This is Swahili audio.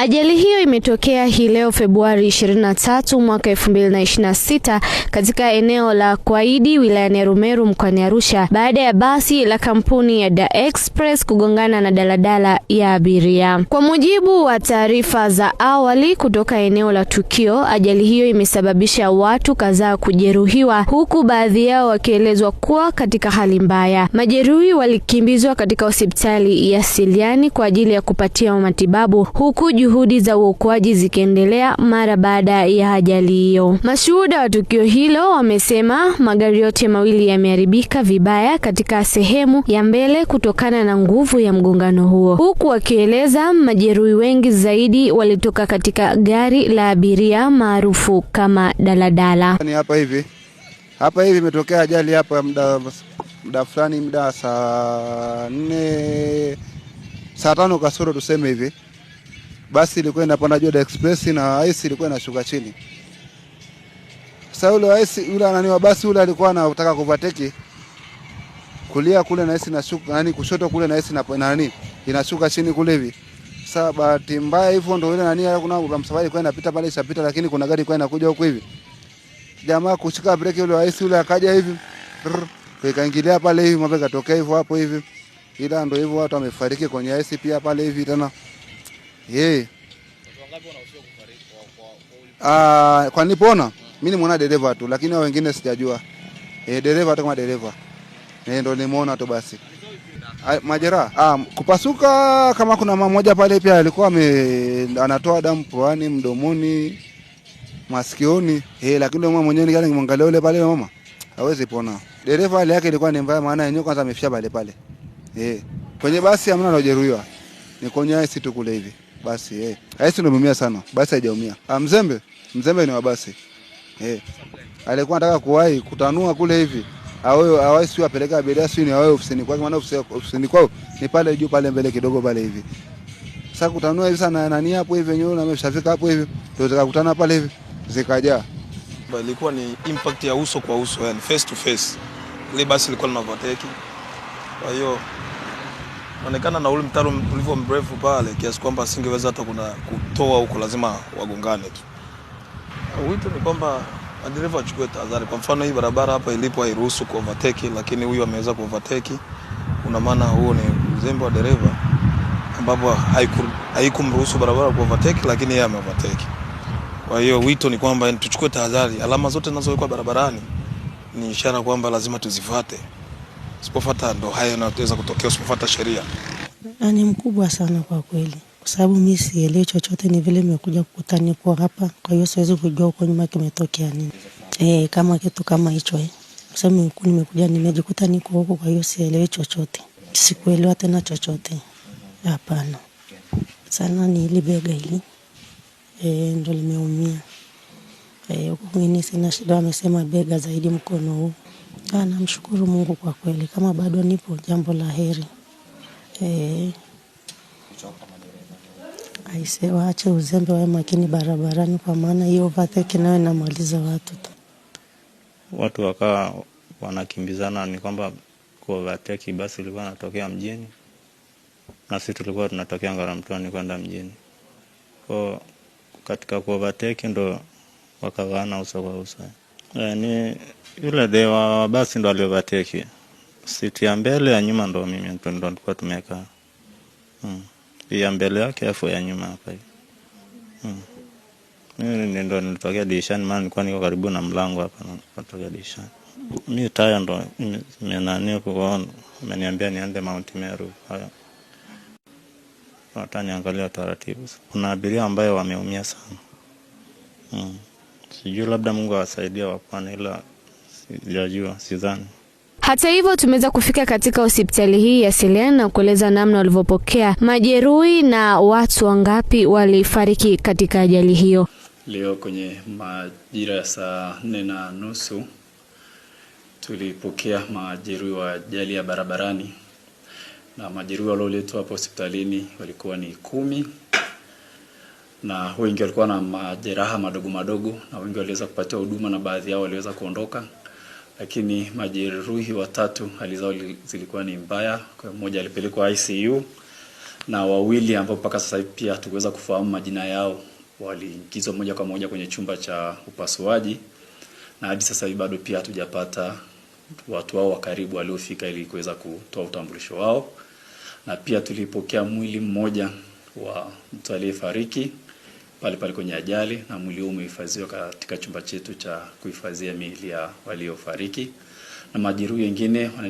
Ajali hiyo imetokea hii leo Februari 23 mwaka 2026 katika eneo la Kwaidi wilayani Rumeru mkoani Arusha baada ya basi la kampuni ya Da Express kugongana na daladala ya abiria. Kwa mujibu wa taarifa za awali kutoka eneo la tukio, ajali hiyo imesababisha watu kadhaa kujeruhiwa huku baadhi yao wakielezwa kuwa katika hali mbaya. Majeruhi walikimbizwa katika hospitali ya Siliani kwa ajili ya kupatia matibabu huku juhudi za uokoaji zikiendelea mara baada ya ajali hiyo. Mashuhuda wa tukio hilo wamesema magari yote mawili yameharibika vibaya katika sehemu ya mbele kutokana na nguvu ya mgongano huo, huku wakieleza majeruhi wengi zaidi walitoka katika gari la abiria maarufu kama daladala. Ni hapa hivi imetokea ajali hapa muda fulani, muda saa 4 saa 5 kasoro tuseme hivi. Basi ilikuwa inapanda juu Da Express na ICE ilikuwa inashuka chini. Sasa yule ICE yule ananiwa basi yule alikuwa anataka kuvateki kulia kule na ICE inashuka, kushoto kule na ICE inashuka chini kule hivi. Sasa bahati mbaya hivyo ndio yule kuna msafari kwa inapita pale ishapita, lakini kuna gari kwa inakuja huko hivi. Jamaa kushika breki yule ICE yule akaja hivi. Kaingilia pale hivi mambo yakatokea hivyo hapo hivi. Ila ndio hivyo watu wamefariki kwenye ICE pia pale hivi tena. Watu wangapi wanahusiwa kufariki kwa nilipoona mimi nimeona dereva tu, lakini hao wengine sijajua. Dereva tu kama dereva. Ndio nimeona tu basi. Majeraha kupasuka kama kuna mama mmoja pale pia alikuwa anatoa damu puani, mdomoni, masikioni. Lakini mama mwenyewe nikani nimwangalia yule pale mama hawezi pona. Dereva hali yake ilikuwa ni mbaya, maana yenyewe kwanza amefia pale. Kwenye basi hamna anajeruhiwa. Ni kwenye ICE tu kule hivi. Basi ICE ndio imeumia sana. Basi haijaumia. Mzembe ni wa basi. Alikuwa anataka kuwahi kutanua kule hivi. Hawai sio apeleka abiria sio ni wao ofisini kwake, maana ofisini kwao ni pale juu pale mbele kidogo pale hivi. Sasa kutanua hivi sana nani hapo hivi wenyewe na ameshafika hapo hivi. Ndio tukakutana pale hivi. Zikaja. Ilikuwa ni impact ya uso kwa uso, yani face to face. Ile basi ilikuwa linavateki. Kwa hiyo onekana na ule mtaro ulivyo mrefu pale kiasi kwamba asingeweza hata kutoa huko, lazima wagongane tu. Wito ni kwamba madereva wachukue tahadhari. Kwa mfano hii barabara hapa ilipo hairuhusu kuovertake, lakini huyu ameweza kuovertake. Una maana huo ni uzembe wa dereva ambapo haikumruhusu barabara kuovertake, lakini yeye ameovertake. Kwa hiyo wito ni kwamba tuchukue tahadhari. Alama zote zinazowekwa barabarani ni ishara kwamba lazima tuzifuate. Usipofuata ndo haya yanaweza kutokea, usipofuata sheria. Ni mkubwa sana kwa kweli. Kwa sababu mimi sielewi chochote, ni vile nimekuja kukutana kwa hapa. Kwa hiyo siwezi kujua huko nyuma kimetokea nini. Kama kitu kama hicho Kwa sababu nimekuja nimejikuta niko huko, kwa hiyo sielewi chochote. Sikuelewa tena chochote. Hapana. Sana ni ile bega hili. Ndio limeumia. Huko kwingine sina shida, amesema bega zaidi mkono huu. Namshukuru Mungu kwa kweli, kama bado nipo jambo la heri. Aise, waache uzembe, wawe makini barabarani, kwa maana hiyo overtake nayo inamaliza watu tu. Watu wakawa wanakimbizana, ni kwamba kwa overtake basi ilikuwa inatokea mjini na sisi tulikuwa tunatokea Ngaramtoni kwenda mjini. Kwa katika kwa overtake ndo wakawana uso kwa uso. Ni yule dewa basi ndo aliovertake. Siti ya mbele ya nyuma ndo mimi ndo nilikuwa tumekaa. Ya mbele yake afu ya nyuma hapa hivi. Mimi ndo nilitokea dirishani, maana nilikuwa niko karibu na mlango hapa, nilitokea dirishani. Mimi taya ndo nimenania kuona, ameniambia niende Mount Meru. Haya. Wataniangalia taratibu. Kuna abiria ambao wameumia sana. Sijui labda Mungu awasaidia wapone, ila sijajua, sidhani. Hata hivyo tumeweza kufika katika hospitali hii ya Siliani na kueleza namna walivyopokea majeruhi na watu wangapi walifariki katika ajali hiyo. Leo kwenye majira ya saa 4:30 tulipokea majeruhi wa ajali ya barabarani, na majeruhi walioletwa hapo hospitalini walikuwa ni 10, na wengi walikuwa na majeraha madogo na wengi waliweza kupata huduma na baadhi yao waliweza kuondoka. Lakini majeruhi 3 hali zao zilikuwa ni mbaya. Kwa mmoja alipelekwa ICU na wawili ambao mpaka sasa hivi pia hatuweza kufahamu majina yao waliingizwa moja kwa moja kwenye chumba cha upasuaji, na hadi sasa hivi bado pia hatujapata watu wao wa karibu waliofika ili kuweza kutoa utambulisho wao. Na pia tulipokea mwili mmoja wa mtu aliyefariki pale kwenye ajali, na mwili huo umehifadhiwa katika chumba chetu cha kuhifadhia miili ya waliofariki, na majeruhi wengine